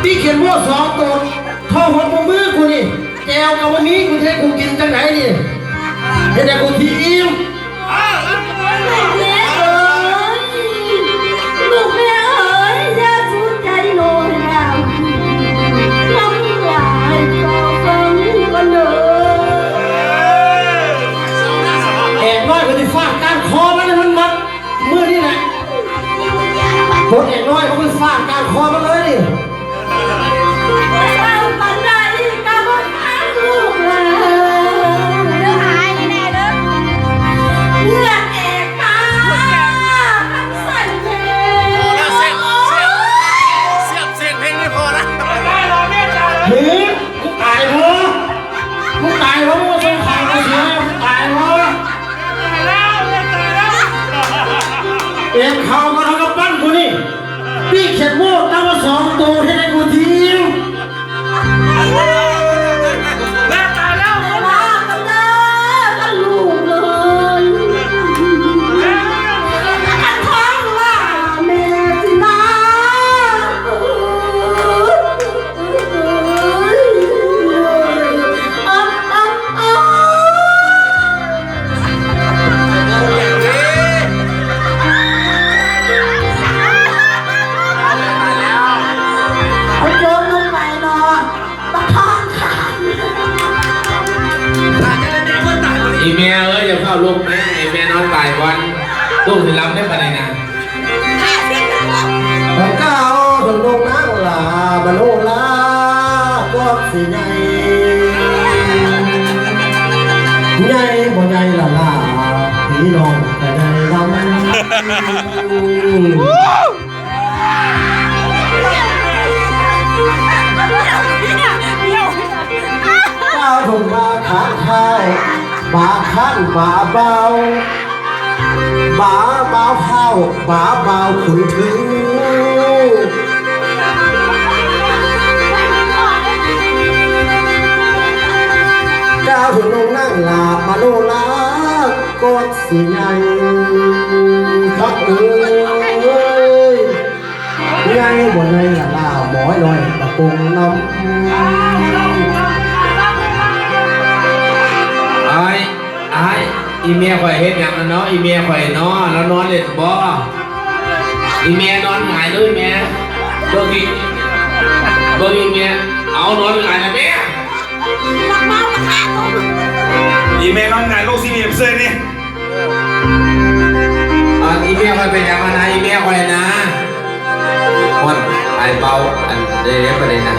ที่เขียนว่า2 ตัวเท่าหัวมือกูนี่แก้วกับวันนี้กูจะให้กูกินจังไหนนี่เห็นแต่กูทีอิ่มลูกแม่เอ๋ยอย่าสูญใจโน่นแล้วน้ำลายก็ฟังก็เลิกแอบน้อยกูจะฟาดการคอมันเลยมันมัดมือนี่แหละคนแอบน้อยเขาไปฟาดการคอมันเลยเอาปันได้ก็บ่ทันลูกแล้วเดี๋ยวหายแน่เด้อเลือดแอกตาทั้งสั่นเพลเสียบเพลงไม่พอนะเฮ้ยมึงตายเหรอมึงตายเหรอมึงมาส่งข่าวกูเสียมึงตายเหรอเอ็มข่าวมาทำกับปั้นกูนี่พี่เขียนโม่ตั้งมา2 ตัวให้ได้กูทิ้งลูกเลยอันท้องว่าแม่สินะเอาโจมลงไปนอนตะท้องขาด อีเมียอย่าเข้าลูกนะอีเมียนอนตายวันลูกถึงรับได้ปะเนี่ยนะ แล้วก็เอาถึงลงนั่งลาบโนลาก็สิใหญ่ใหญ่บ่ใหญ่ละลาพี่น้องก็ใหญ่ลำก้าวถุงมาขาข้าวบาขั้นบาเบาบาเบาข้าวบาเบาขุนถึงก้าวถึงลงนั่งลามาโนลากดสิใหญ่ครับเอ้ยใหญ่บ่ใหญ่ละลาหมอยหน่อยตะปงน้ำไอ้อีเมียข่อยเฮ็ดอย่างนั้นเนาะอีเมียข่อยเนาะแล้วนอนเล่นบ่อีเมียนอนหงายเลยเมียตัวกินตัวอีเมียเอานอนหงายนะเมียอีเมลน้องงานโลกซีเนียมเซอร์นี่อีเมียข่อยเป็นอย่างนั้นนะอีเมียข่อยนะคนไอ้เบาอันเด็กประเด็นนะ